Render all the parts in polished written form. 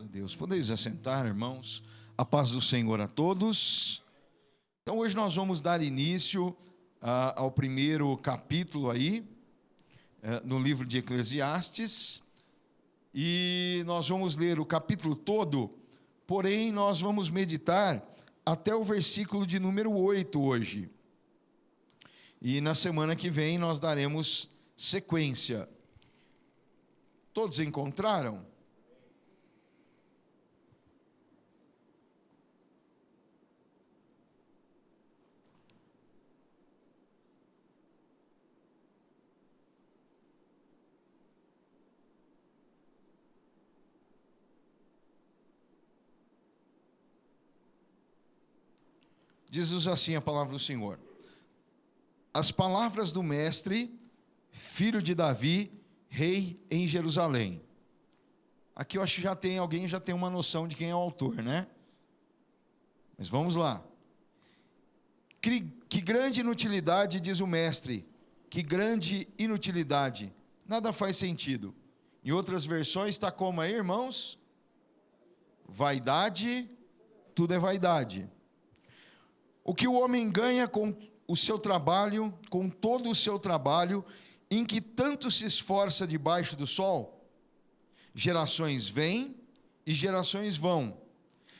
a Deus. Podeis assentar, irmãos. A paz do Senhor a todos. Então hoje nós vamos dar início ao primeiro capítulo aí, no livro de Eclesiastes. E nós vamos ler o capítulo todo, porém nós vamos meditar até o versículo de número 8 hoje. E na semana que vem nós daremos sequência. Todos encontraram? Diz-nos assim a palavra do Senhor: as palavras do mestre, filho de Davi, rei em Jerusalém. Aqui eu acho que alguém já tem uma noção de quem é o autor, né? Mas vamos lá. Que grande inutilidade, diz o mestre, que grande inutilidade, nada faz sentido. Em outras versões está como aí, irmãos? Vaidade, tudo é vaidade. O que o homem ganha com o seu trabalho, com todo o seu trabalho, em que tanto se esforça debaixo do sol? Gerações vêm e gerações vão,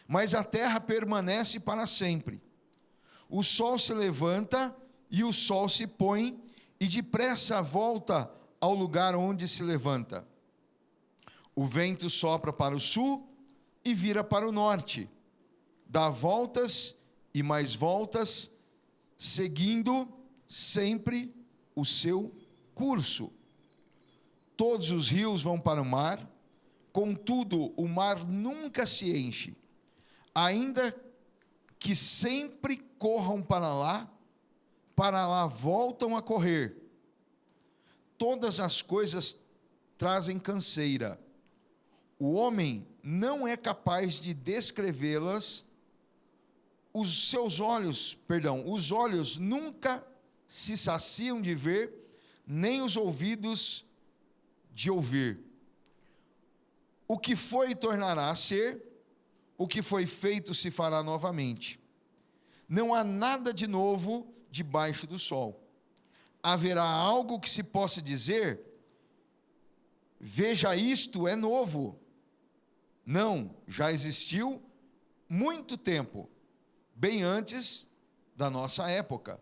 mas a terra permanece para sempre. O sol se levanta e o sol se põe, e depressa volta ao lugar onde se levanta. O vento sopra para o sul e vira para o norte, dá voltas e mais voltas, seguindo sempre o seu curso. Todos os rios vão para o mar, contudo o mar nunca se enche. Ainda que sempre corram para lá voltam a correr. Todas as coisas trazem canseira. O homem não é capaz de descrevê-las. Os olhos nunca se saciam de ver, nem os ouvidos de ouvir. O que foi tornará a ser, o que foi feito se fará novamente. Não há nada de novo debaixo do sol. Haverá algo que se possa dizer: veja, isto é novo. Não, já existiu muito tempo, bem antes da nossa época.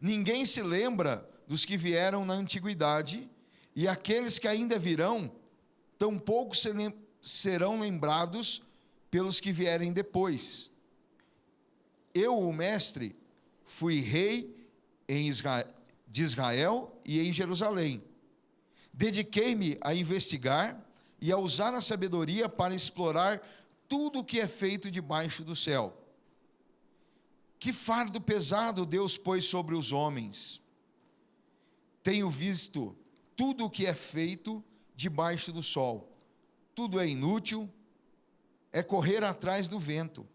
Ninguém se lembra dos que vieram na antiguidade, e aqueles que ainda virão, tampouco serão lembrados pelos que vierem depois. Eu, o mestre, fui rei de Israel e em Jerusalém. Dediquei-me a investigar e a usar a sabedoria para explorar tudo o que é feito debaixo do céu. Que fardo pesado Deus pôs sobre os homens. Tenho visto tudo o que é feito debaixo do sol. Tudo é inútil, é correr atrás do vento.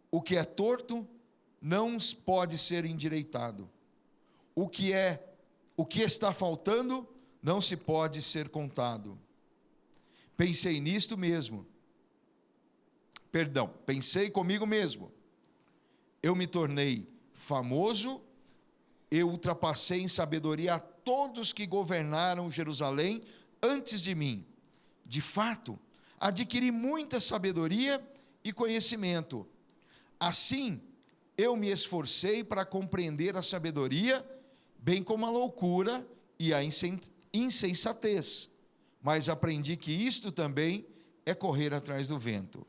O que é torto não pode ser endireitado. O que está faltando não se pode ser contado. Pensei comigo mesmo. Eu me tornei famoso, eu ultrapassei em sabedoria a todos que governaram Jerusalém antes de mim. De fato, adquiri muita sabedoria e conhecimento. Assim, eu me esforcei para compreender a sabedoria, bem como a loucura e a insensatez. Mas aprendi que isto também é correr atrás do vento.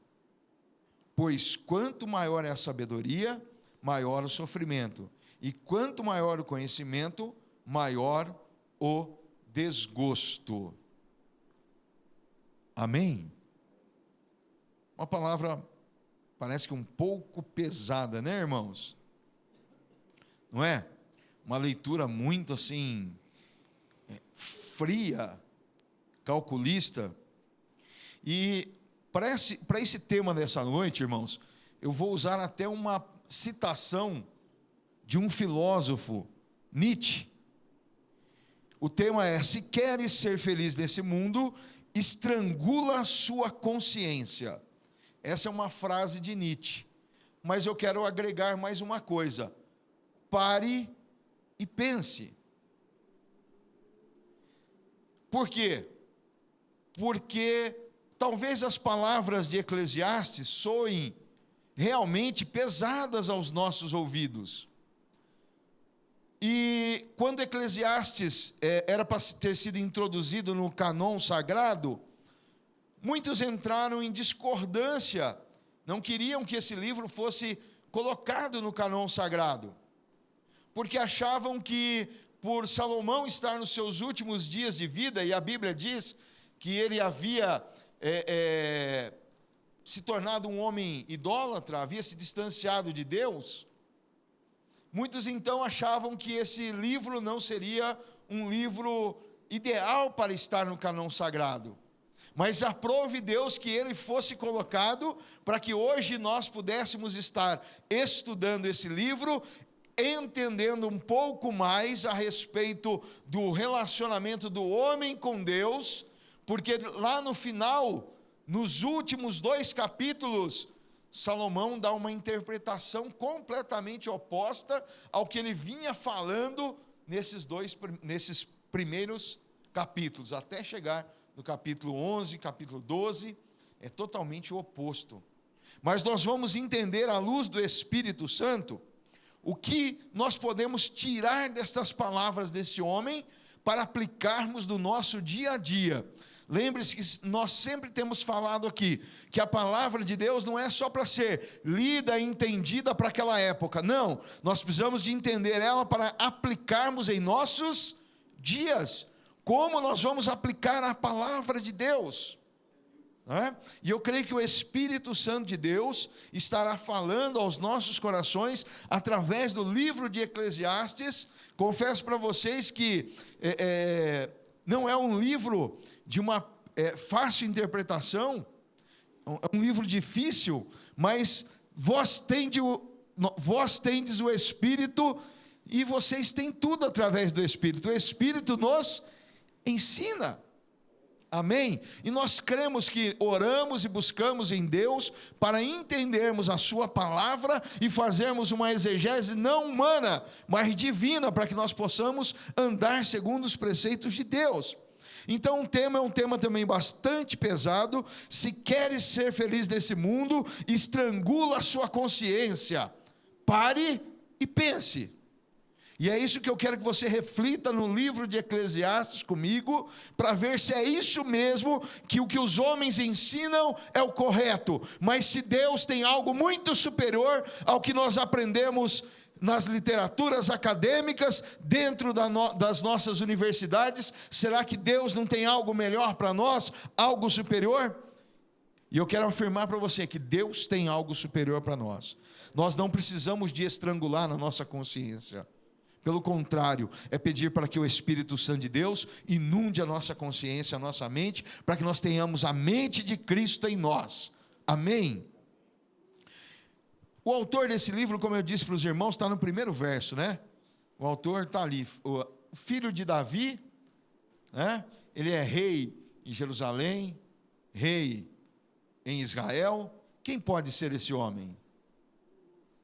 Pois quanto maior é a sabedoria, maior o sofrimento. E quanto maior o conhecimento, maior o desgosto. Amém? Uma palavra parece que um pouco pesada, né, irmãos? Não é? Uma leitura muito assim, fria, calculista. E para esse tema dessa noite, irmãos, eu vou usar até uma citação de um filósofo, Nietzsche. O tema é: se queres ser feliz nesse mundo, estrangula a sua consciência. Essa é uma frase de Nietzsche, mas eu quero agregar mais uma coisa: pare e pense. Por quê? Porque talvez as palavras de Eclesiastes soem realmente pesadas aos nossos ouvidos. E quando Eclesiastes era para ter sido introduzido no cânon sagrado, muitos entraram em discordância, não queriam que esse livro fosse colocado no cânon sagrado, porque achavam que, por Salomão estar nos seus últimos dias de vida, e a Bíblia diz que ele havia se tornado um homem idólatra, havia se distanciado de Deus, muitos então achavam que esse livro não seria um livro ideal para estar no cânon sagrado. Mas aprove Deus que ele fosse colocado para que hoje nós pudéssemos estar estudando esse livro, entendendo um pouco mais a respeito do relacionamento do homem com Deus, porque lá no final, nos últimos 2 capítulos, Salomão dá uma interpretação completamente oposta ao que ele vinha falando nesses primeiros capítulos, até chegar no capítulo 11, capítulo 12, é totalmente o oposto. Mas nós vamos entender, à luz do Espírito Santo, o que nós podemos tirar destas palavras deste homem para aplicarmos no nosso dia a dia. Lembre-se que nós sempre temos falado aqui, que a palavra de Deus não é só para ser lida e entendida para aquela época. Não, nós precisamos de entender ela para aplicarmos em nossos dias. Como nós vamos aplicar a palavra de Deus? E eu creio que o Espírito Santo de Deus estará falando aos nossos corações através do livro de Eclesiastes. Confesso para vocês que não é um livro de uma fácil interpretação, é um livro difícil, mas vós tendes o Espírito e vocês têm tudo através do Espírito. O Espírito nos ensina. Amém? E nós cremos que oramos e buscamos em Deus para entendermos a sua palavra e fazermos uma exegese não humana, mas divina, para que nós possamos andar segundo os preceitos de Deus. Então o tema é um tema também bastante pesado. Se queres ser feliz nesse mundo, estrangula a sua consciência. Pare e pense. E é isso que eu quero que você reflita no livro de Eclesiastes comigo, para ver se é isso mesmo, que o que os homens ensinam é o correto. Mas se Deus tem algo muito superior ao que nós aprendemos nas literaturas acadêmicas, dentro das nossas universidades, será que Deus não tem algo melhor para nós, algo superior? E eu quero afirmar para você que Deus tem algo superior para nós. Nós não precisamos de estrangular na nossa consciência. Pelo contrário, é pedir para que o Espírito Santo de Deus inunde a nossa consciência, a nossa mente, para que nós tenhamos a mente de Cristo em nós. Amém? O autor desse livro, como eu disse para os irmãos, está no primeiro verso, né? O autor está ali, o filho de Davi, né? Ele é rei em Jerusalém, rei em Israel. Quem pode ser esse homem?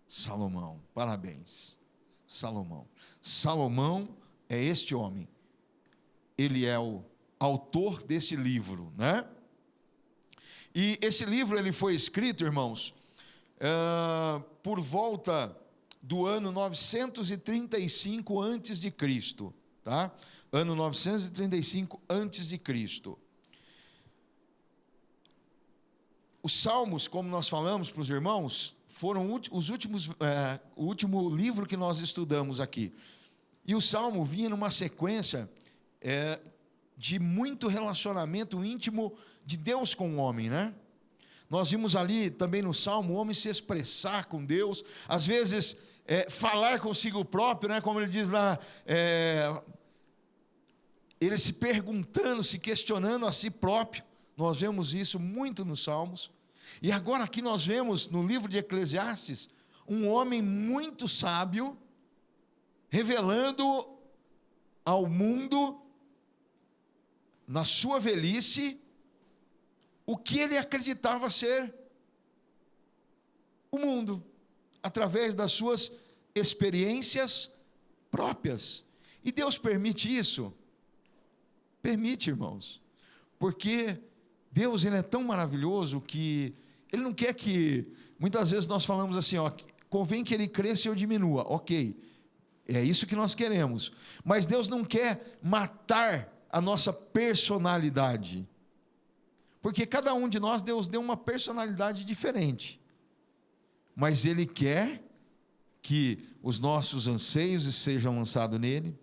Salomão. Parabéns. Salomão é este homem. Ele é o autor desse livro, né? E esse livro ele foi escrito, irmãos, por volta do ano 935 antes de Cristo, tá? Ano 935 antes de Cristo. Os Salmos, como nós falamos para os irmãos, foram o último livro que nós estudamos aqui. E o Salmo vinha numa sequência de muito relacionamento íntimo de Deus com o homem, né? Nós vimos ali também no Salmo o homem se expressar com Deus, às vezes falar consigo próprio, né? Como ele diz lá, ele se perguntando, se questionando a si próprio. Nós vemos isso muito nos Salmos. E agora aqui nós vemos no livro de Eclesiastes um homem muito sábio, revelando ao mundo, na sua velhice, o que ele acreditava ser o mundo, através das suas experiências próprias. E Deus permite isso? Permite, irmãos, porque Deus, ele é tão maravilhoso que ele não quer que, muitas vezes nós falamos assim, ó, convém que ele cresça e eu diminua, ok, é isso que nós queremos, mas Deus não quer matar a nossa personalidade, porque cada um de nós, Deus deu uma personalidade diferente, mas ele quer que os nossos anseios sejam lançados nele,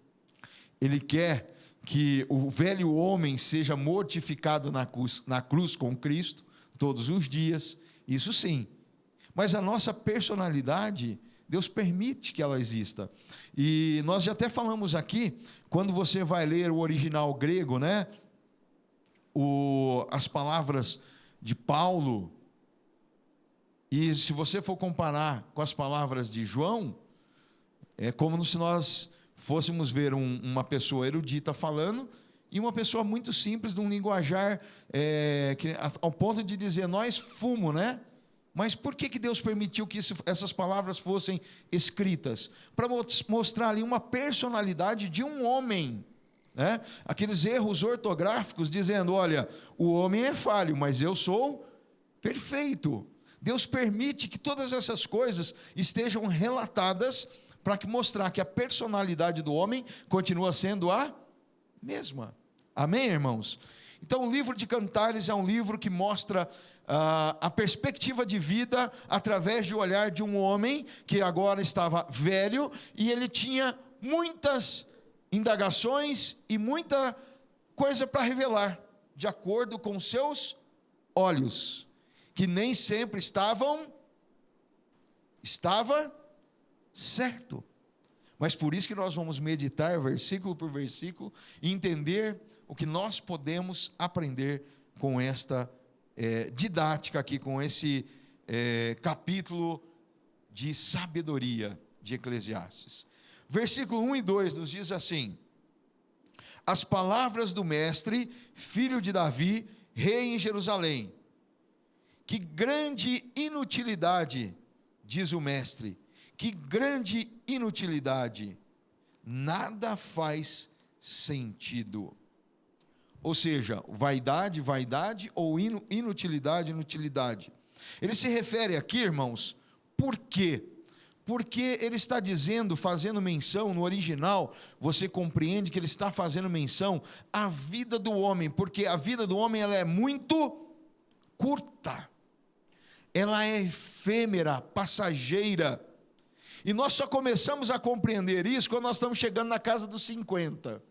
ele quer que o velho homem seja mortificado na cruz com Cristo, todos os dias, isso sim, mas a nossa personalidade, Deus permite que ela exista, e nós já até falamos aqui, quando você vai ler o original grego, né, as palavras de Paulo, e se você for comparar com as palavras de João, é como se nós fôssemos ver uma pessoa erudita falando, e uma pessoa muito simples, de um linguajar, ao ponto de dizer, nós fumo, né? Mas por que Deus permitiu que essas palavras fossem escritas? Para mostrar ali uma personalidade de um homem, né? Aqueles erros ortográficos, dizendo, olha, o homem é falho, mas eu sou perfeito. Deus permite que todas essas coisas estejam relatadas, para mostrar que a personalidade do homem continua sendo a mesma. Amém, irmãos? Então, o livro de Cantares é um livro que mostra a perspectiva de vida através do olhar de um homem que agora estava velho e ele tinha muitas indagações e muita coisa para revelar, de acordo com seus olhos, que nem sempre estava certo. Mas por isso que nós vamos meditar versículo por versículo e entender o que nós podemos aprender com esta didática aqui, com esse capítulo de sabedoria de Eclesiastes. Versículo 1 e 2 nos diz assim: as palavras do mestre, filho de Davi, rei em Jerusalém. Que grande inutilidade, diz o mestre, que grande inutilidade, nada faz sentido. Ou seja, vaidade, vaidade, ou inutilidade, inutilidade. Ele se refere aqui, irmãos, por quê? Porque ele está dizendo, fazendo menção, no original, você compreende que ele está fazendo menção à vida do homem, porque a vida do homem ela é muito curta, ela é efêmera, passageira, e nós só começamos a compreender isso quando nós estamos chegando na casa dos 50,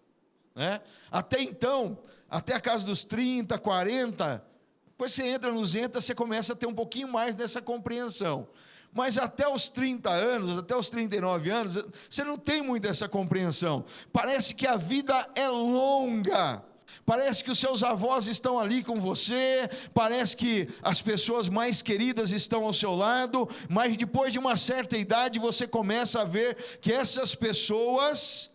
né? Até então, até a casa dos 30, 40, depois você entra nos 30, você começa a ter um pouquinho mais dessa compreensão, mas até os 30 anos, até os 39 anos, você não tem muito essa compreensão, parece que a vida é longa, parece que os seus avós estão ali com você, parece que as pessoas mais queridas estão ao seu lado, mas depois de uma certa idade você começa a ver que essas pessoas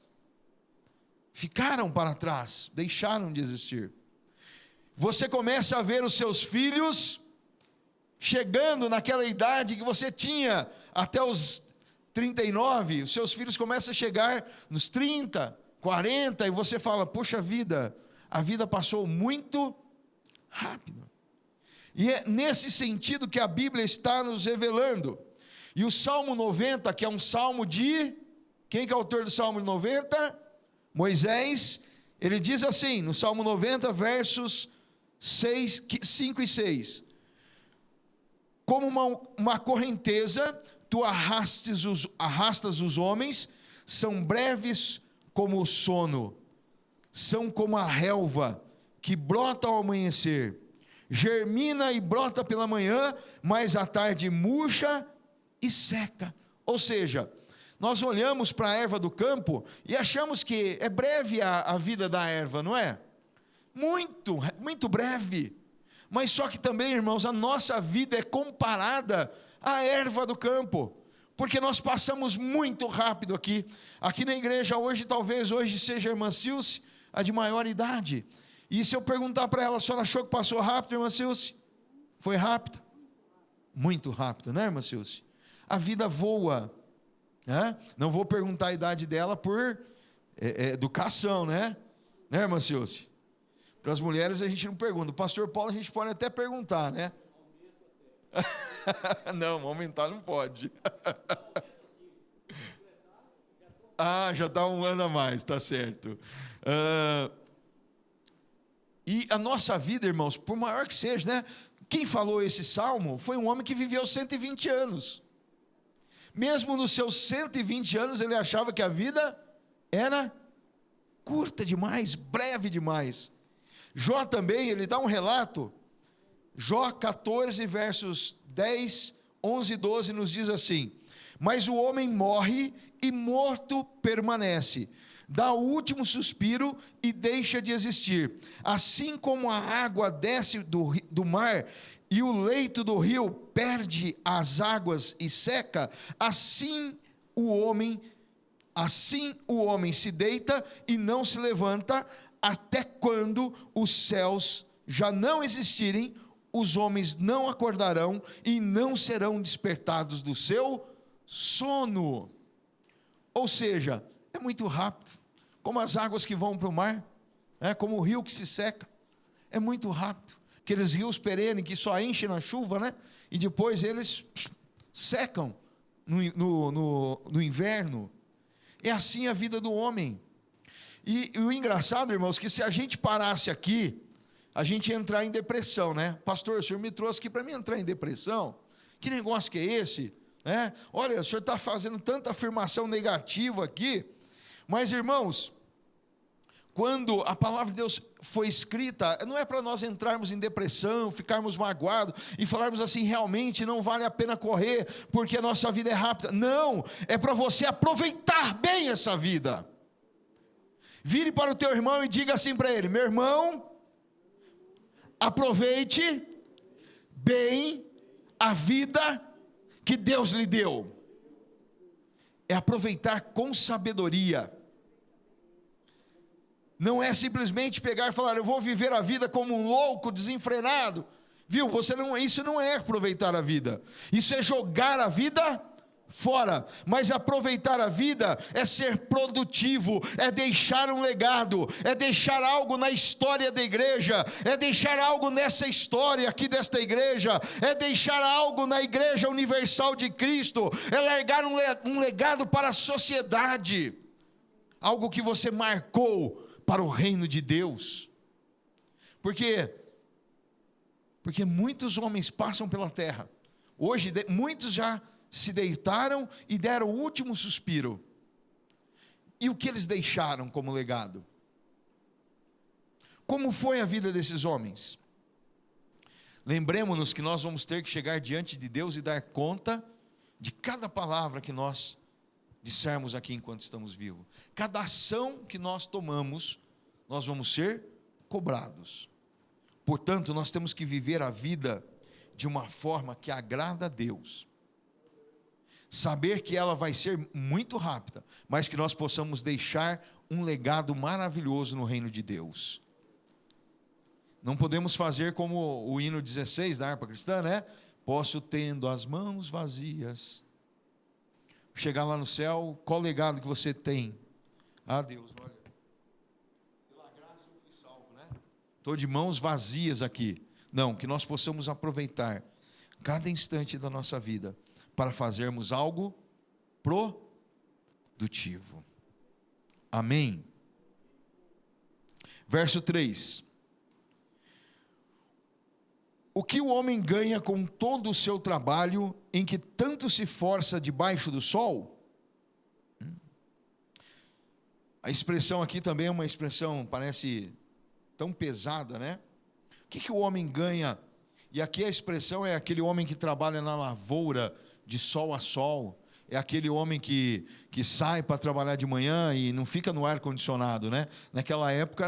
ficaram para trás, deixaram de existir. Você começa a ver os seus filhos chegando naquela idade que você tinha até os 39, os seus filhos começam a chegar nos 30, 40, e você fala, poxa vida, a vida passou muito rápido. E é nesse sentido que a Bíblia está nos revelando. E o Salmo 90, que é um salmo de... Quem que é o autor do Salmo 90? Moisés. Ele diz assim, no Salmo 90, versos 5 e 6. Como uma correnteza, tu arrastas os homens, são breves como o sono, são como a relva que brota ao amanhecer, germina e brota pela manhã, mas à tarde murcha e seca. Ou seja, nós olhamos para a erva do campo e achamos que é breve a vida da erva, não é? Muito, muito breve. Mas só que também, irmãos, a nossa vida é comparada à erva do campo, porque nós passamos muito rápido aqui na igreja hoje, talvez hoje seja a irmã Silce, a de maior idade, E se eu perguntar para ela, a senhora achou que passou rápido, irmã Silce? Foi rápido? Muito rápido, né, irmã Silce? A vida voa, né? Não vou perguntar a idade dela por educação, né? Né, irmã Silce? Para as mulheres a gente não pergunta. O pastor Paulo a gente pode até perguntar, né? Não, aumentar não pode. Ah, já está um ano a mais, está certo. E a nossa vida, irmãos, por maior que seja, né? Quem falou esse salmo foi um homem que viveu 120 anos. Mesmo nos seus 120 anos, ele achava que a vida era curta demais, breve demais. Jó também, ele dá um relato. Jó 14, versos 10, 11 e 12 nos diz assim: mas o homem morre e morto permanece, dá o último suspiro e deixa de existir. Assim como a água desce do mar e o leito do rio perde as águas e seca, assim o homem se deita e não se levanta, até quando os céus já não existirem, os homens não acordarão e não serão despertados do seu sono. Ou seja, é muito rápido, como as águas que vão para o mar, como o rio que se seca, é muito rápido. Aqueles rios perenes que só enchem na chuva, né? E depois eles secam no inverno. É assim a vida do homem. E o engraçado, irmãos, que se a gente parasse aqui, a gente ia entrar em depressão, né? Pastor, o senhor me trouxe aqui para mim entrar em depressão? Que negócio que é esse? Olha, o senhor está fazendo tanta afirmação negativa aqui. Mas, irmãos, quando a palavra de Deus foi escrita, não é para nós entrarmos em depressão, ficarmos magoados e falarmos assim, realmente não vale a pena correr, porque a nossa vida é rápida. Não, é para você aproveitar bem essa vida. Vire para o teu irmão e diga assim para ele: meu irmão, aproveite bem a vida que Deus lhe deu. É aproveitar com sabedoria. Não é simplesmente pegar e falar, eu vou viver a vida como um louco, desenfrenado. Viu? Isso não é aproveitar a vida. Isso é jogar a vida fora. Mas aproveitar a vida é ser produtivo, é deixar um legado, é deixar algo na história da igreja, é deixar algo nessa história aqui desta igreja, é deixar algo na Igreja Universal de Cristo, é largar um legado para a sociedade, algo que você marcou para o reino de Deus. Por quê? Porque muitos homens passam pela terra. Hoje, muitos já se deitaram e deram o último suspiro. E o que eles deixaram como legado? Como foi a vida desses homens? Lembremos-nos que nós vamos ter que chegar diante de Deus e dar conta de cada palavra que nós dissermos aqui enquanto estamos vivos. Cada ação que nós tomamos, nós vamos ser cobrados. Portanto, nós temos que viver a vida de uma forma que agrada a Deus. Saber que ela vai ser muito rápida, mas que nós possamos deixar um legado maravilhoso no reino de Deus. Não podemos fazer como o hino 16 da harpa cristã, né? Posso, tendo as mãos vazias, chegar lá no céu, qual legado que você tem? Ah, Deus, olha, pela graça eu fui salvo, né? Estou de mãos vazias aqui. Não, que nós possamos aproveitar cada instante da nossa vida para fazermos algo produtivo. Amém? Verso 3. O que o homem ganha com todo o seu trabalho, em que tanto se força debaixo do sol? A expressão aqui também é uma expressão, parece tão pesada, né? O que o homem ganha? E aqui a expressão é aquele homem que trabalha na lavoura, de sol a sol, é aquele homem que sai para trabalhar de manhã e não fica no ar-condicionado, né? Naquela época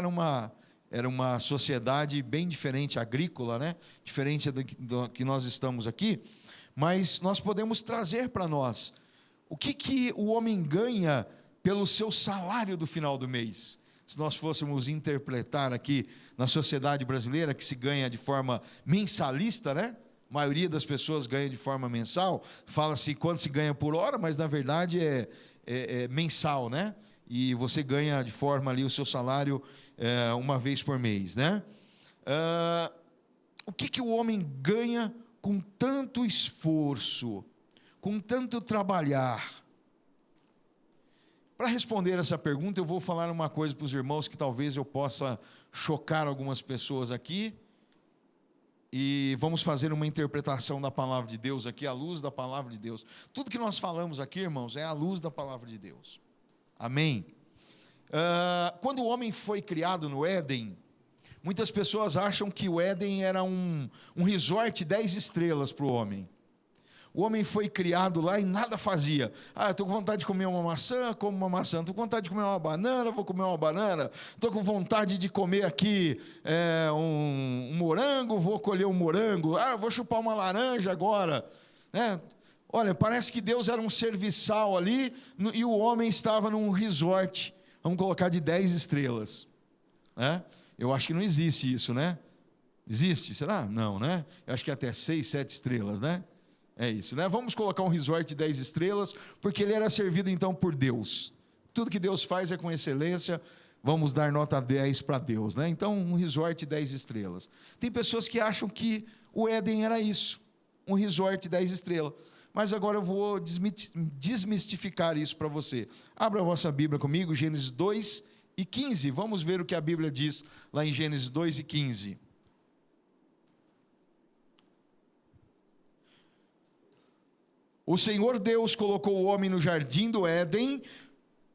era uma sociedade bem diferente, agrícola, né? Diferente do que nós estamos aqui, mas nós podemos trazer para nós o que o homem ganha pelo seu salário do final do mês. se nós fôssemos interpretar aqui na sociedade brasileira, que se ganha de forma mensalista, né? A maioria das pessoas ganha de forma mensal, fala-se quanto se ganha por hora, mas na verdade é mensal, né? E você ganha de forma ali o seu salário uma vez por mês, né? O que o homem ganha com tanto esforço, com tanto trabalhar? Para responder essa pergunta, eu vou falar uma coisa para os irmãos que talvez eu possa chocar algumas pessoas aqui, e vamos fazer uma interpretação da palavra de Deus aqui, à luz da palavra de Deus. Tudo que nós falamos aqui, irmãos, é à luz da palavra de Deus. Amém? Quando o homem foi criado no Éden, muitas pessoas acham que o Éden era um resort 10 estrelas para o homem. O homem foi criado lá e nada fazia. Estou com vontade de comer uma maçã, como uma maçã. Estou com vontade de comer uma banana, vou comer uma banana. Estou com vontade de comer aqui um morango, vou colher um morango. Vou chupar uma laranja agora. Olha, parece que Deus era um serviçal ali e o homem estava num resort, vamos colocar de 10 estrelas. Eu acho que não existe isso, né? Existe? Será? Não, né? Eu acho que até 6, 7 estrelas, né? É isso, né? Vamos colocar um resort de 10 estrelas, porque ele era servido então por Deus. Tudo que Deus faz é com excelência, vamos dar nota 10 para Deus, né? Então, um resort de 10 estrelas. Tem pessoas que acham que o Éden era isso, um resort de 10 estrelas. Mas agora eu vou desmistificar isso para você. Abra a vossa Bíblia comigo, Gênesis 2 e 15. Vamos ver o que a Bíblia diz lá em Gênesis 2 e 15. O Senhor Deus colocou o homem no jardim do Éden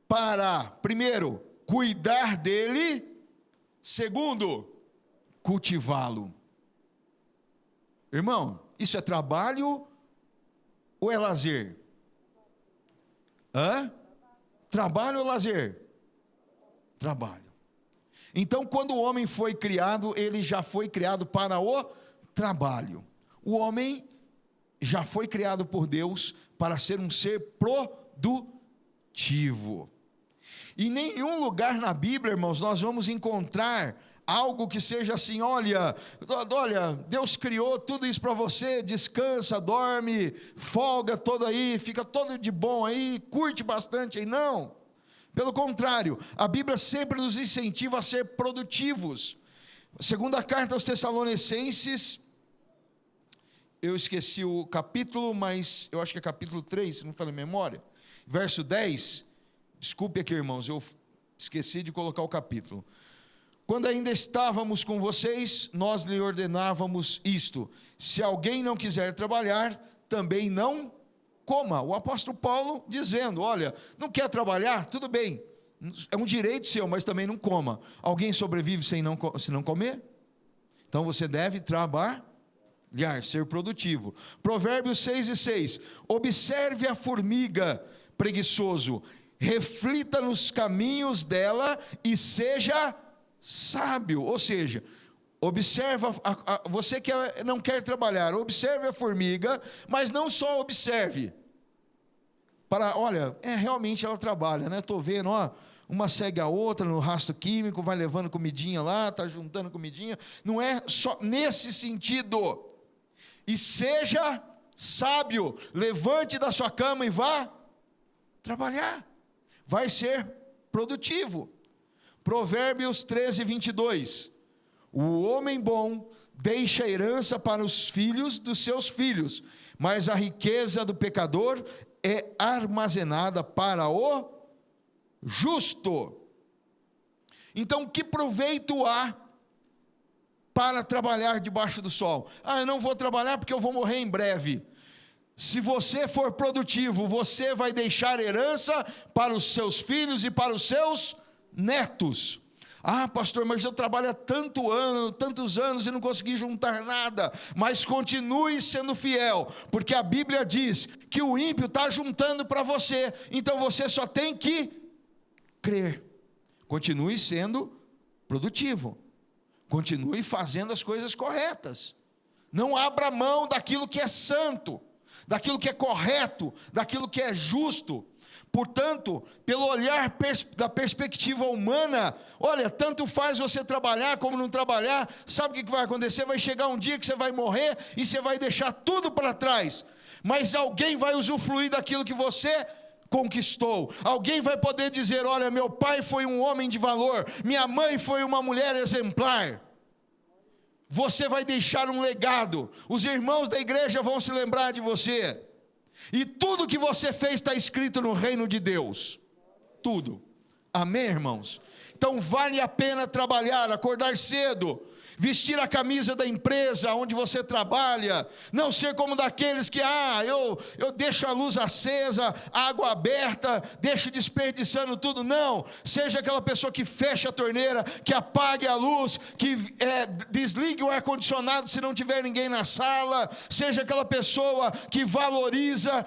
para, primeiro, cuidar dele, segundo, cultivá-lo. Irmão, isso é trabalho ou é lazer? Trabalho ou lazer? Trabalho. Então, quando o homem foi criado, ele já foi criado para o trabalho. O homem já foi criado por Deus para ser um ser produtivo. Em nenhum lugar na Bíblia, irmãos, nós vamos encontrar algo que seja assim: olha, Deus criou tudo isso para você, descansa, dorme, folga todo aí, fica todo de bom aí, curte bastante aí. Não, pelo contrário, a Bíblia sempre nos incentiva a ser produtivos. Segunda carta aos Tessalonicenses, eu esqueci o capítulo, mas eu acho que é capítulo 3, se não me falha a memória, verso 10, desculpe aqui, irmãos, eu esqueci de colocar o capítulo. Quando ainda estávamos com vocês, nós lhe ordenávamos isto: se alguém não quiser trabalhar, também não coma. O apóstolo Paulo dizendo: olha, não quer trabalhar? Tudo bem, é um direito seu, mas também não coma. Alguém sobrevive se não comer? Então você deve trabalhar, ser produtivo. Provérbios 6:6, observe a formiga, preguiçoso, reflita nos caminhos dela e seja sábio. Ou seja, observa, você que não quer trabalhar, observe a formiga, mas não só observe, olha, realmente ela trabalha, né? Estou vendo, uma segue a outra no rastro químico, vai levando comidinha lá, está juntando comidinha, não é só nesse sentido. E seja sábio, levante da sua cama e vá trabalhar, vai ser produtivo. Provérbios 13:22, o homem bom deixa herança para os filhos dos seus filhos, mas a riqueza do pecador é armazenada para o justo. Então, que proveito há para trabalhar debaixo do sol? Eu não vou trabalhar porque eu vou morrer em breve. Se você for produtivo, você vai deixar herança para os seus filhos e para os seus netos. Pastor, mas eu trabalho há tantos anos e não consegui juntar nada. Mas continue sendo fiel, porque a Bíblia diz que o ímpio está juntando para você, então você só tem que crer. Continue sendo produtivo, continue fazendo as coisas corretas, não abra mão daquilo que é santo, daquilo que é correto, daquilo que é justo. Portanto, pelo olhar da perspectiva humana, olha, tanto faz você trabalhar como não trabalhar, sabe o que vai acontecer? Vai chegar um dia que você vai morrer e você vai deixar tudo para trás, mas alguém vai usufruir daquilo que você conquistou. Alguém vai poder dizer: olha, meu pai foi um homem de valor, minha mãe foi uma mulher exemplar. Você vai deixar um legado, os irmãos da igreja vão se lembrar de você, e tudo que você fez está escrito no reino de Deus, tudo. Amém, irmãos? Então vale a pena trabalhar, acordar cedo, vestir a camisa da empresa onde você trabalha, não ser como daqueles que, eu deixo a luz acesa, a água aberta, deixo desperdiçando tudo. Não, seja aquela pessoa que fecha a torneira, que apague a luz, que desligue o ar-condicionado se não tiver ninguém na sala, seja aquela pessoa que valoriza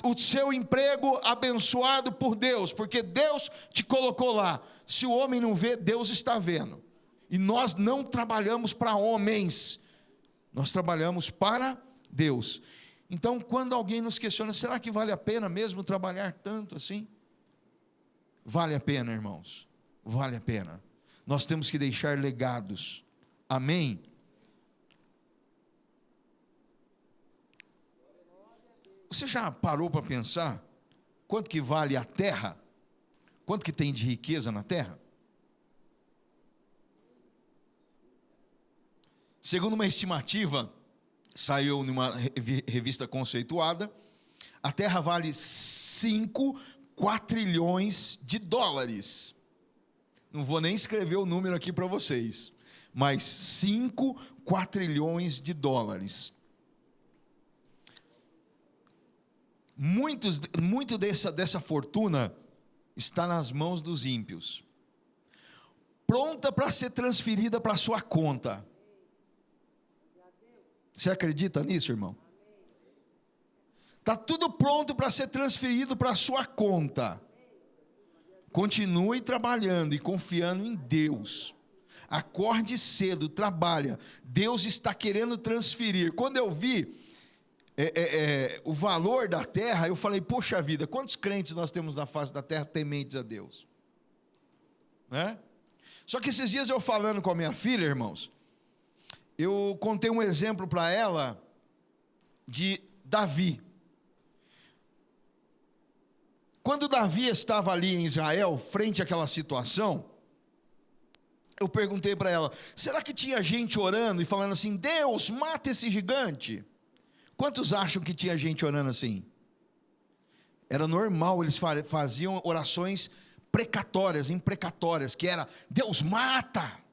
o seu emprego abençoado por Deus, porque Deus te colocou lá. Se o homem não vê, Deus está vendo. E nós não trabalhamos para homens, nós trabalhamos para Deus. Então, quando alguém nos questiona, será que vale a pena mesmo trabalhar tanto assim? Vale a pena, irmãos, vale a pena. Nós temos que deixar legados, amém? Você já parou para pensar quanto que vale a terra? Quanto que tem de riqueza na terra? Segundo uma estimativa, saiu numa revista conceituada, a terra vale 5 quatrilhões de dólares. Não vou nem escrever o número aqui para vocês, mas 5 quatrilhões de dólares. Muito dessa fortuna está nas mãos dos ímpios, pronta para ser transferida para a sua conta. Você acredita nisso, irmão? Está tudo pronto para ser transferido para a sua conta. Continue trabalhando e confiando em Deus. Acorde cedo, trabalha. Deus está querendo transferir. Quando eu vi o valor da terra, eu falei: poxa vida, quantos crentes nós temos na face da terra tementes a Deus? Né? Só que esses dias eu falando com a minha filha, irmãos, eu contei um exemplo para ela de Davi. Quando Davi estava ali em Israel, frente àquela situação, eu perguntei para ela: será que tinha gente orando e falando assim: Deus, mata esse gigante? Quantos acham que tinha gente orando assim? Era normal, eles faziam orações precatórias, imprecatórias, que era: Deus, mata.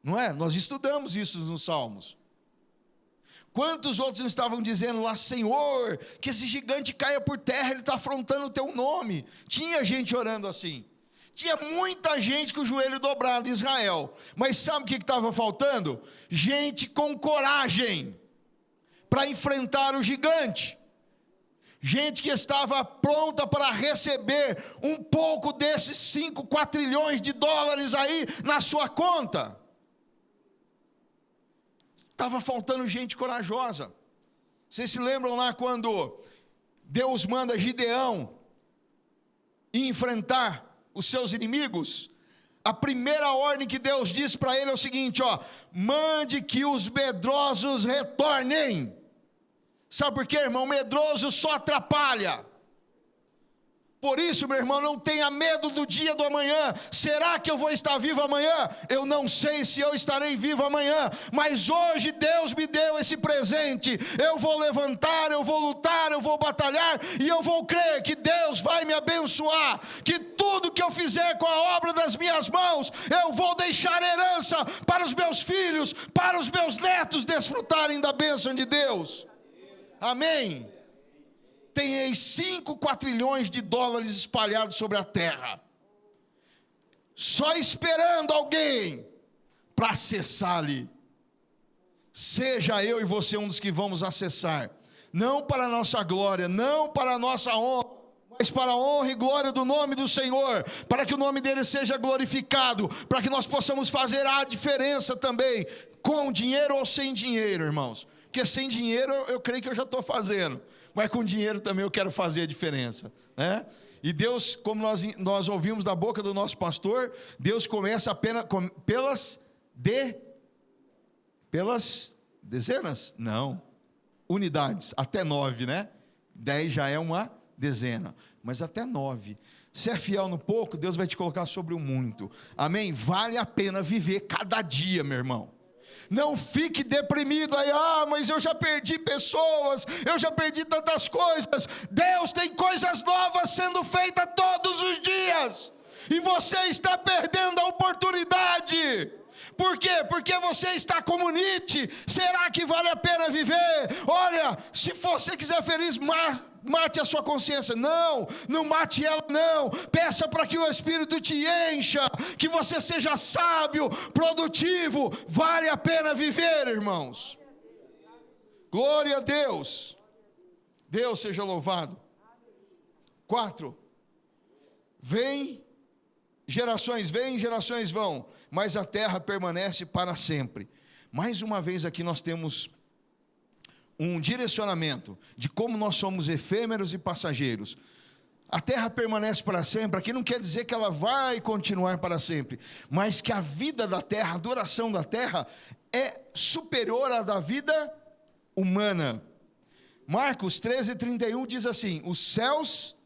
Não é? Nós estudamos isso nos Salmos. Quantos outros não estavam dizendo lá: Senhor, que esse gigante caia por terra, ele está afrontando o teu nome? Tinha gente orando assim. Tinha muita gente com o joelho dobrado em Israel. Mas sabe o que estava faltando? Gente com coragem para enfrentar o gigante. Gente que estava pronta para receber um pouco desses 5 quatrilhões de dólares aí na sua conta. Estava faltando gente corajosa. Vocês se lembram lá quando Deus manda Gideão enfrentar os seus inimigos? A primeira ordem que Deus diz para ele é o seguinte: mande que os medrosos retornem. Sabe por quê, irmão? Medroso só atrapalha. Por isso, meu irmão, não tenha medo do dia do amanhã. Será que eu vou estar vivo amanhã? Eu não sei se eu estarei vivo amanhã, mas hoje Deus me deu esse presente. Eu vou levantar, eu vou lutar, eu vou batalhar, e eu vou crer que Deus vai me abençoar, que tudo que eu fizer com a obra das minhas mãos, eu vou deixar herança para os meus filhos, para os meus netos desfrutarem da bênção de Deus. Amém? Tem aí 5 quatrilhões de dólares espalhados sobre a terra, só esperando alguém para acessar ali. Seja eu e você um dos que vamos acessar, não para a nossa glória, não para a nossa honra, mas para a honra e glória do nome do Senhor, para que o nome dele seja glorificado, para que nós possamos fazer a diferença também, com dinheiro ou sem dinheiro, irmãos. Porque sem dinheiro eu creio que eu já estou fazendo, mas com dinheiro também eu quero fazer a diferença, né? E Deus, como nós ouvimos da boca do nosso pastor, Deus começa apenas pelas dezenas? Não, unidades, até 9, né? 10 já é uma dezena, mas até 9. Se é fiel no pouco, Deus vai te colocar sobre o muito. Amém? Vale a pena viver cada dia, meu irmão. Não fique deprimido aí, mas eu já perdi pessoas, eu já perdi tantas coisas. Deus tem coisas novas sendo feitas todos os dias, e você está perdendo a oportunidade. Por quê? Porque você está como Nietzsche. Será que vale a pena viver? Olha, se você quiser feliz, mate a sua consciência. Não mate ela, não. Peça para que o Espírito te encha, que você seja sábio, produtivo. Vale a pena viver, irmãos. Glória a Deus. Deus seja louvado. 4. Gerações vêm, gerações vão, mas a terra permanece para sempre. Mais uma vez aqui nós temos um direcionamento de como nós somos efêmeros e passageiros. A terra permanece para sempre, aqui não quer dizer que ela vai continuar para sempre, mas que a vida da terra, a duração da terra é superior à da vida humana. Marcos 13:31 diz assim: os céus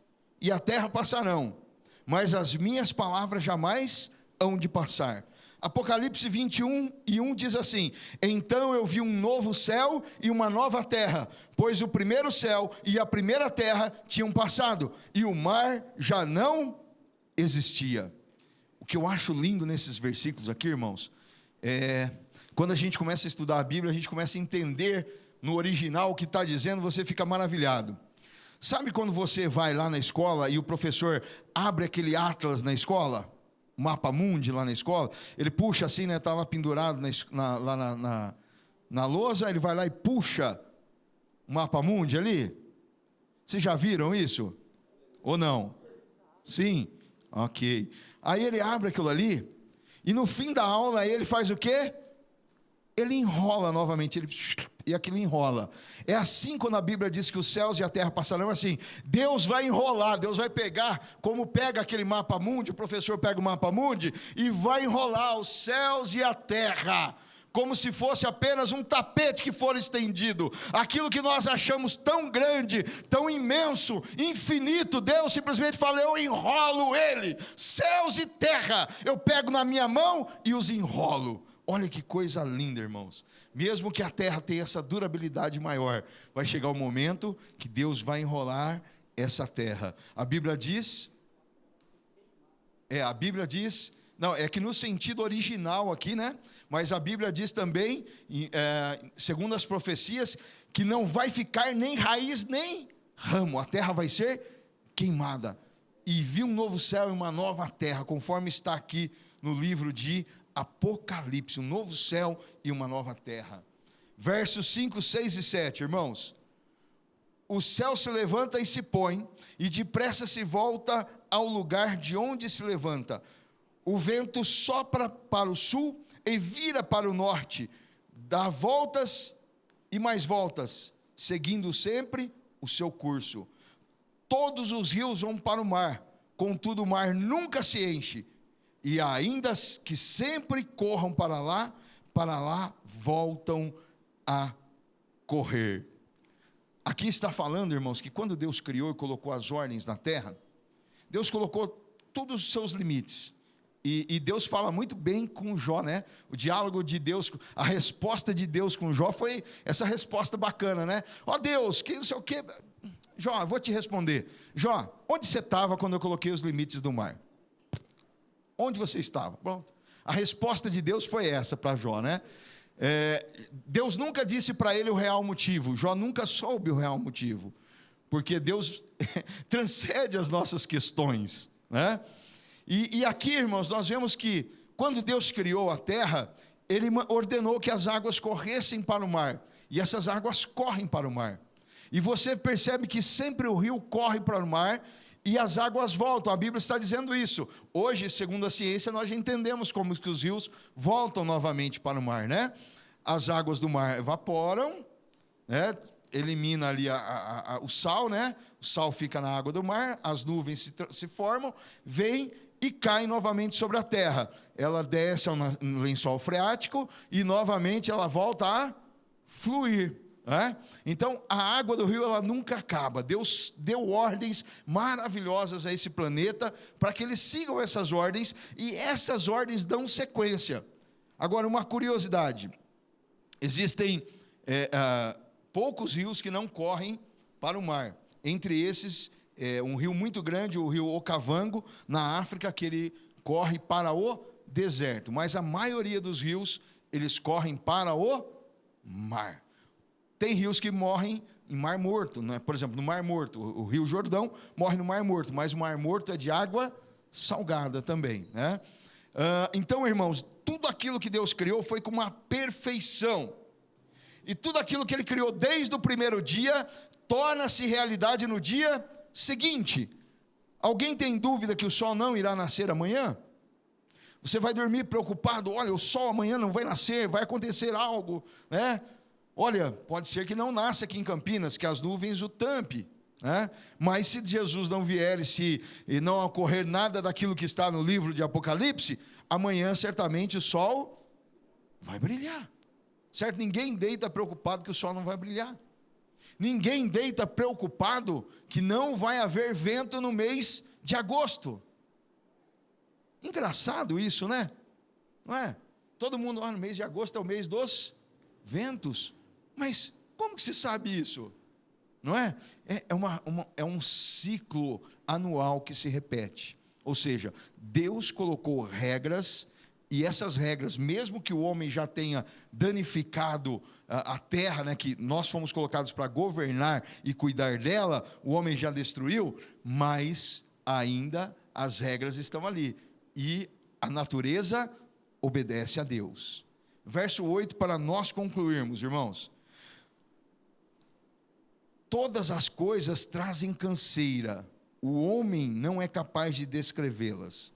e a terra passarão, mas as minhas palavras jamais hão de passar. Apocalipse 21:1 diz assim: então eu vi um novo céu e uma nova terra, pois o primeiro céu e a primeira terra tinham passado, e o mar já não existia. O que eu acho lindo nesses versículos aqui, irmãos, quando a gente começa a estudar a Bíblia, a gente começa a entender no original o que está dizendo, você fica maravilhado. Sabe quando você vai lá na escola e o professor abre aquele atlas na escola? Mapa mundi lá na escola? Ele puxa assim, né? Está lá pendurado lá na lousa, ele vai lá e puxa o mapa mundi ali. Vocês já viram isso? Ou não? Sim? Ok. Aí ele abre aquilo ali, e no fim da aula ele faz o quê? Ele enrola novamente, e aquilo enrola. É assim quando a Bíblia diz que os céus e a terra passarão, assim, Deus vai enrolar, Deus vai pegar, como pega aquele mapa mundi, o professor pega o mapa mundi, e vai enrolar os céus e a terra, como se fosse apenas um tapete que for estendido. Aquilo que nós achamos tão grande, tão imenso, infinito, Deus simplesmente fala: eu enrolo ele, céus e terra, eu pego na minha mão e os enrolo. Olha que coisa linda, irmãos. Mesmo que a terra tenha essa durabilidade maior, vai chegar o momento que Deus vai enrolar essa terra. A Bíblia diz, não, é que no sentido original aqui, né? Mas a Bíblia diz também, segundo as profecias, que não vai ficar nem raiz nem ramo. A terra vai ser queimada. E vi um novo céu e uma nova terra, conforme está aqui no livro de Apocalipse, um novo céu e uma nova terra. Versos 5, 6 e 7, irmãos. O céu se levanta e se põe, e depressa se volta ao lugar de onde se levanta. O vento sopra para o sul e vira para o norte, dá voltas e mais voltas, seguindo sempre o seu curso. Todos os rios vão para o mar, contudo o mar nunca se enche. E ainda que sempre corram para lá voltam a correr. Aqui está falando, irmãos, que quando Deus criou e colocou as ordens na terra, Deus colocou todos os seus limites. E Deus fala muito bem com Jó, né? O diálogo de Deus, a resposta de Deus com Jó foi essa resposta bacana, né? Ó Deus, que não sei o quê. Jó, vou te responder. Jó, onde você estava quando eu coloquei os limites do mar? Onde você estava? Pronto. A resposta de Deus foi essa para Jó, né? Deus nunca disse para ele o real motivo. Jó nunca soube o real motivo, porque Deus transcende as nossas questões, né? E aqui, irmãos, nós vemos que quando Deus criou a terra, Ele ordenou que as águas corressem para o mar, e essas águas correm para o mar. E você percebe que sempre o rio corre para o mar, e as águas voltam. A Bíblia está dizendo isso. Hoje, segundo a ciência, nós já entendemos como que os rios voltam novamente para o mar, né? As águas do mar evaporam, né? elimina ali o sal, né? O sal fica na água do mar, as nuvens se formam, vem e cai novamente sobre a terra. Ela desce ao lençol freático e novamente ela volta a fluir. Então, a água do rio, ela nunca acaba. Deus deu ordens maravilhosas a esse planeta para que eles sigam essas ordens, e essas ordens dão sequência. Agora, uma curiosidade: existem poucos rios que não correm para o mar. Entre esses, um rio muito grande, o rio Okavango, na África, que ele corre para o deserto. Mas a maioria dos rios, eles correm para o mar. Tem rios que morrem em Mar Morto, né? Por exemplo, no Mar Morto, o Rio Jordão morre no Mar Morto, mas o Mar Morto é de água salgada também, né? Então, irmãos, tudo aquilo que Deus criou foi com uma perfeição, e tudo aquilo que Ele criou desde o primeiro dia torna-se realidade no dia seguinte. Alguém tem dúvida que o sol não irá nascer amanhã? Você vai dormir preocupado: olha, o sol amanhã não vai nascer, vai acontecer algo, né? Olha, pode ser que não nasça aqui em Campinas, que as nuvens o tampe, né? Mas se Jesus não vier e não ocorrer nada daquilo que está no livro de Apocalipse, amanhã certamente o sol vai brilhar, certo? Ninguém deita preocupado que o sol não vai brilhar. Ninguém deita preocupado que não vai haver vento no mês de agosto. Engraçado isso, né? Não é? Todo mundo, no mês de agosto é o mês dos ventos. Mas como que se sabe isso? Não é? É um ciclo anual que se repete. Ou seja, Deus colocou regras, e essas regras, mesmo que o homem já tenha danificado a terra, né, que nós fomos colocados para governar e cuidar dela, o homem já destruiu, mas ainda as regras estão ali. E a natureza obedece a Deus. Verso 8, para nós concluirmos, irmãos. Todas as coisas trazem canseira, o homem não é capaz de descrevê-las.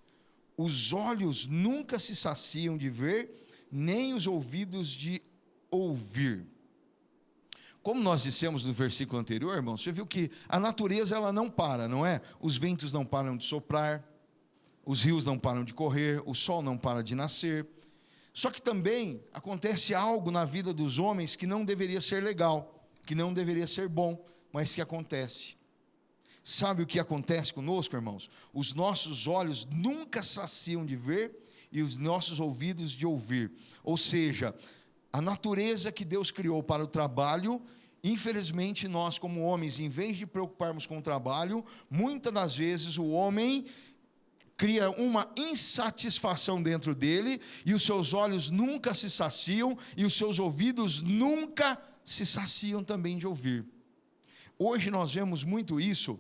Os olhos nunca se saciam de ver, nem os ouvidos de ouvir. Como nós dissemos no versículo anterior, irmãos, você viu que a natureza, ela não para, não é? Os ventos não param de soprar, os rios não param de correr, o sol não para de nascer. Só que também acontece algo na vida dos homens que não deveria ser legal, que não deveria ser bom, mas que acontece. Sabe o que acontece conosco, irmãos? Os nossos olhos nunca saciam de ver e os nossos ouvidos de ouvir. Ou seja, a natureza que Deus criou para o trabalho, infelizmente nós como homens, em vez de preocuparmos com o trabalho, muitas das vezes o homem cria uma insatisfação dentro dele, e os seus olhos nunca se saciam, e os seus ouvidos nunca se saciam também de ouvir. Hoje nós vemos muito isso,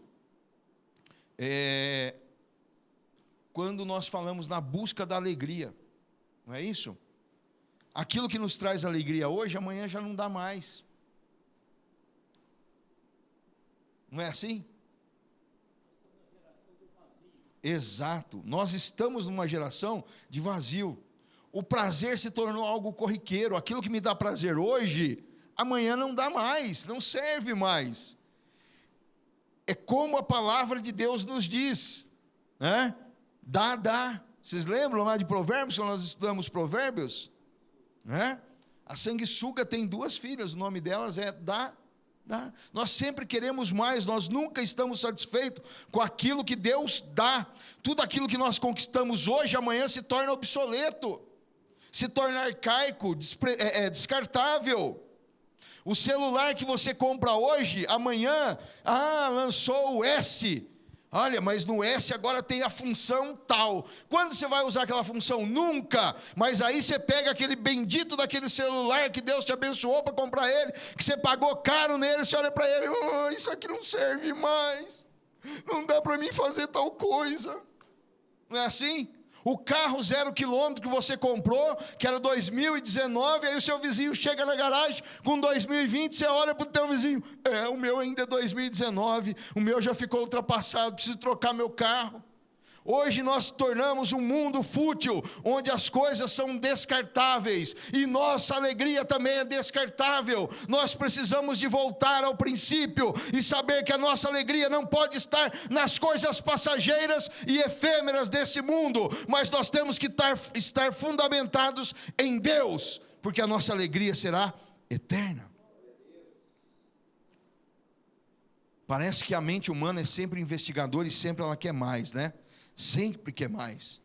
quando nós falamos na busca da alegria, não é isso? Aquilo que nos traz alegria hoje, amanhã já não dá mais. Não é assim? Exato, nós estamos numa geração de vazio. O prazer se tornou algo corriqueiro. Aquilo que me dá prazer hoje, amanhã não dá mais, não serve mais. É como a palavra de Deus nos diz, né? Dá. Vocês lembram lá de Provérbios, quando nós estudamos Provérbios? Né? A sanguessuga tem 2 filhas, o nome delas é Dá. Nós sempre queremos mais, nós nunca estamos satisfeitos com aquilo que Deus dá. Tudo aquilo que nós conquistamos hoje, amanhã se torna obsoleto, se torna arcaico, descartável. O celular que você compra hoje, amanhã, lançou o S. Olha, mas no S agora tem a função tal. Quando você vai usar aquela função? Nunca. Mas aí você pega aquele bendito daquele celular que Deus te abençoou para comprar ele, que você pagou caro nele, você olha para ele: isso aqui não serve mais, não dá para mim fazer tal coisa. Não é assim? O carro 0 quilômetro que você comprou, que era 2019, aí o seu vizinho chega na garagem com 2020, você olha para o teu vizinho: o meu ainda é 2019, o meu já ficou ultrapassado, preciso trocar meu carro. Hoje nós tornamos um mundo fútil, onde as coisas são descartáveis, e nossa alegria também é descartável. Nós precisamos de voltar ao princípio, e saber que a nossa alegria não pode estar nas coisas passageiras e efêmeras deste mundo, mas nós temos que estar fundamentados em Deus, porque a nossa alegria será eterna. Parece que a mente humana é sempre investigadora e sempre ela quer mais, né? Sempre quer mais.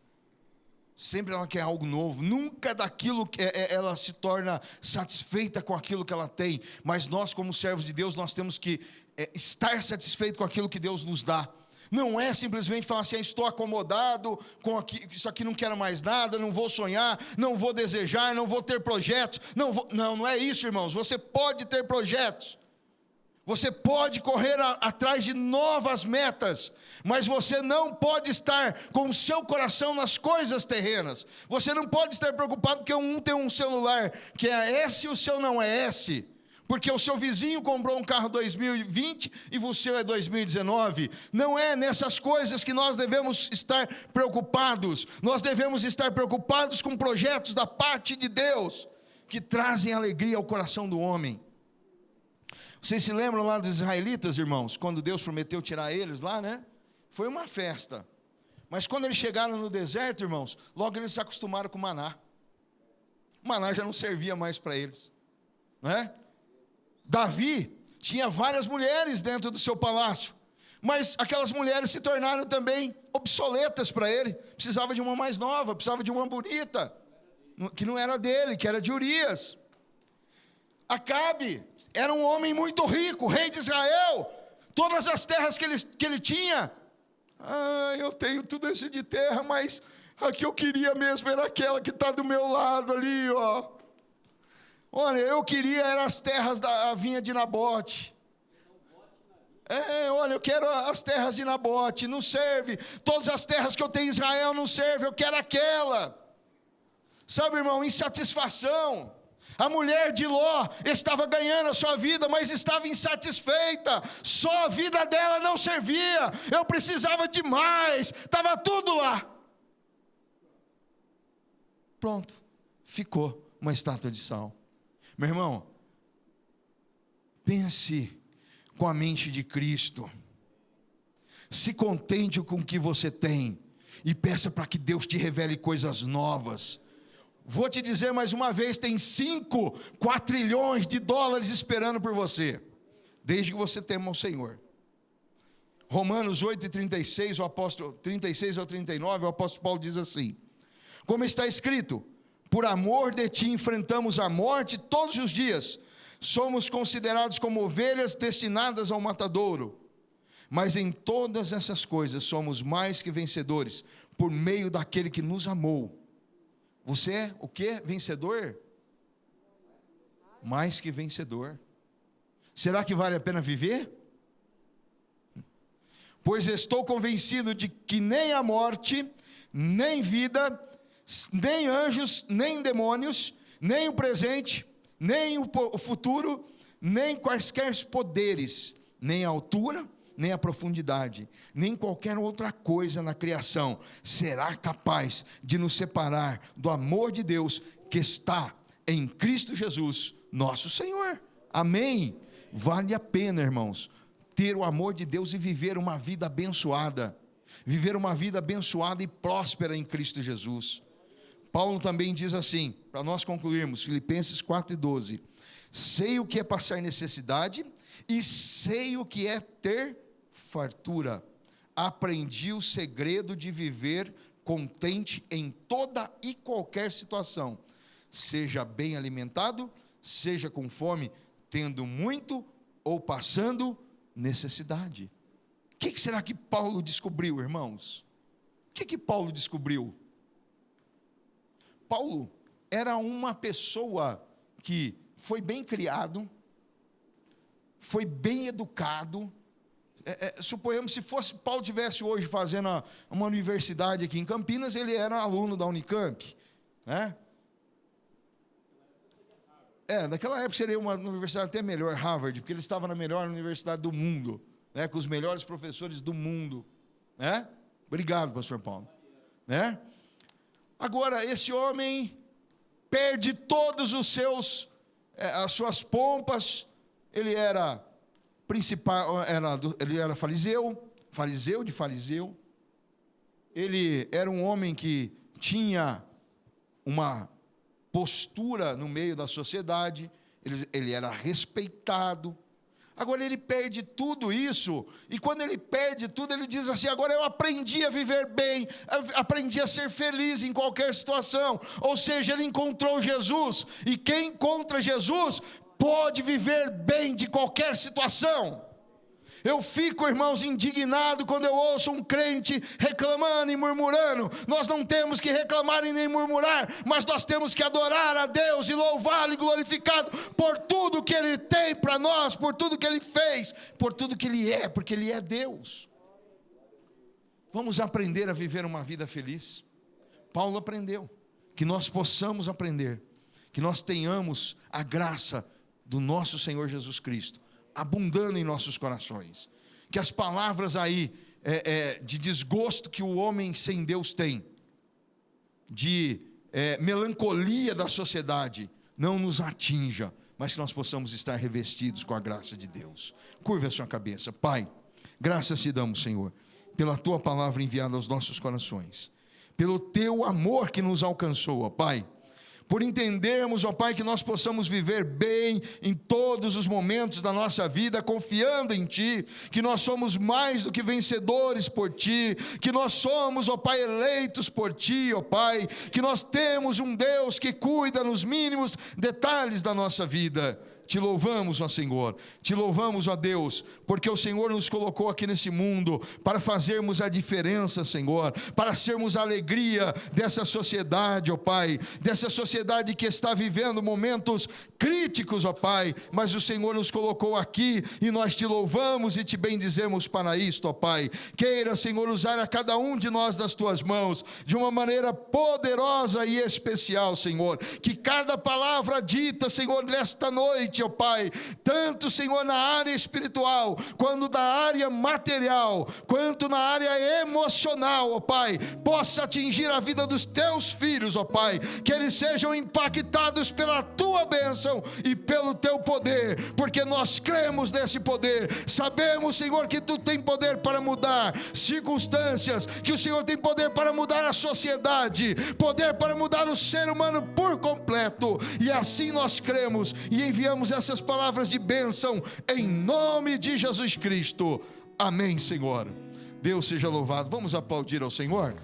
Sempre ela quer algo novo. Nunca daquilo que ela se torna satisfeita com aquilo que ela tem. Mas nós, como servos de Deus, nós temos que estar satisfeito com aquilo que Deus nos dá. Não é simplesmente falar assim: estou acomodado com isso aqui, não quero mais nada, não vou sonhar, não vou desejar, não vou ter projetos. Não é isso, irmãos. Você pode ter projetos. Você pode correr atrás de novas metas, mas você não pode estar com o seu coração nas coisas terrenas. Você não pode estar preocupado porque um tem um celular que é S e o seu não é S, porque o seu vizinho comprou um carro 2020 e o seu é 2019. Não é nessas coisas que nós devemos estar preocupados. Nós devemos estar preocupados com projetos da parte de Deus, que trazem alegria ao coração do homem. Vocês se lembram lá dos israelitas, irmãos? Quando Deus prometeu tirar eles lá, né? Foi uma festa. Mas quando eles chegaram no deserto, irmãos, logo eles se acostumaram com o maná. O maná já não servia mais para eles, né? Davi tinha várias mulheres dentro do seu palácio, mas aquelas mulheres se tornaram também obsoletas para ele. Precisava de uma mais nova, precisava de uma bonita, que não era dele, que era de Urias. Acabe era um homem muito rico, rei de Israel. Todas as terras que ele tinha. Eu tenho tudo isso de terra, mas a que eu queria mesmo era aquela que está do meu lado ali, ó. Olha, eu queria eram as terras da vinha de Nabote. Olha, eu quero as terras de Nabote, não serve. Todas as terras que eu tenho em Israel não servem, eu quero aquela. Sabe, irmão, insatisfação. A mulher de Ló estava ganhando a sua vida, mas estava insatisfeita. Só a vida dela não servia. Eu precisava de mais. Estava tudo lá. Pronto. Ficou uma estátua de sal. Meu irmão, pense com a mente de Cristo. Se contente com o que você tem. E peça para que Deus te revele coisas novas. Vou te dizer mais uma vez, tem 5 quatrilhões de dólares esperando por você, desde que você tema o Senhor. Romanos 8:36, o apóstolo 36 ao 39, o apóstolo Paulo diz assim: como está escrito, por amor de ti enfrentamos a morte todos os dias, somos considerados como ovelhas destinadas ao matadouro, mas em todas essas coisas somos mais que vencedores, por meio daquele que nos amou. Você é o quê? Vencedor? Mais que vencedor. Será que vale a pena viver? Pois estou convencido de que nem a morte, nem vida, nem anjos, nem demônios, nem o presente, nem o futuro, nem quaisquer poderes, nem a altura, nem a profundidade, nem qualquer outra coisa na criação será capaz de nos separar do amor de Deus que está em Cristo Jesus, nosso Senhor. Amém? Vale a pena, irmãos, ter o amor de Deus e viver uma vida abençoada. Viver uma vida abençoada e próspera em Cristo Jesus. Paulo também diz assim, para nós concluirmos, Filipenses 4:12: sei o que é passar necessidade e sei o que é ter fartura. Aprendi o segredo de viver contente em toda e qualquer situação, seja bem alimentado, seja com fome, tendo muito ou passando necessidade. O que será que Paulo descobriu, irmãos? O que Paulo descobriu? Paulo era uma pessoa que foi bem criado, foi bem educado. Suponhamos, se fosse Paulo tivesse hoje fazendo uma universidade aqui em Campinas, ele era aluno da Unicamp, né? Naquela época seria uma universidade até melhor, Harvard, porque ele estava na melhor universidade do mundo, né? Com os melhores professores do mundo, né? Obrigado, pastor Paulo. Né? Agora, esse homem perde todos os seus, as suas pompas. Ele era principal, ele era fariseu de fariseu. Ele era um homem que tinha uma postura no meio da sociedade, ele era respeitado. Agora ele perde tudo isso, e quando ele perde tudo, ele diz assim: agora eu aprendi a viver bem, aprendi a ser feliz em qualquer situação. Ou seja, ele encontrou Jesus, e quem encontra Jesus pode viver bem de qualquer situação. Eu fico, irmãos, indignado quando eu ouço um crente reclamando e murmurando. Nós não temos que reclamar e nem murmurar, mas nós temos que adorar a Deus e louvá-lo e glorificá-lo por tudo que Ele tem para nós, por tudo que Ele fez, por tudo que Ele é, porque Ele é Deus. Vamos aprender a viver uma vida feliz. Paulo aprendeu, que nós possamos aprender, que nós tenhamos a graça do nosso Senhor Jesus Cristo abundando em nossos corações, que as palavras aí de desgosto que o homem sem Deus tem, de melancolia da sociedade, não nos atinja, mas que nós possamos estar revestidos com a graça de Deus. Curva a sua cabeça. Pai, graças te damos, Senhor, pela tua palavra enviada aos nossos corações, pelo teu amor que nos alcançou, ó Pai, por entendermos, ó Pai, que nós possamos viver bem em todos os momentos da nossa vida, confiando em Ti, que nós somos mais do que vencedores por Ti, que nós somos, ó Pai, eleitos por Ti, ó Pai, que nós temos um Deus que cuida nos mínimos detalhes da nossa vida. Te louvamos, ó Senhor, te louvamos, ó Deus, porque o Senhor nos colocou aqui nesse mundo para fazermos a diferença, Senhor, para sermos a alegria dessa sociedade, ó Pai, dessa sociedade que está vivendo momentos críticos, ó Pai, mas o Senhor nos colocou aqui e nós te louvamos e te bendizemos para isto, ó Pai. Queira, Senhor, usar a cada um de nós das tuas mãos de uma maneira poderosa e especial, Senhor, que cada palavra dita, Senhor, nesta noite, ó Pai, tanto, Senhor, na área espiritual, quanto na área material, quanto na área emocional, ó Pai, possa atingir a vida dos teus filhos, ó Pai, que eles sejam impactados pela tua bênção e pelo teu poder, porque nós cremos nesse poder, sabemos, Senhor, que tu tem poder para mudar circunstâncias, que o Senhor tem poder para mudar a sociedade, poder para mudar o ser humano por completo, e assim nós cremos e enviamos essas palavras de bênção em nome de Jesus Cristo. Amém, Senhor. Deus seja louvado. Vamos aplaudir ao Senhor.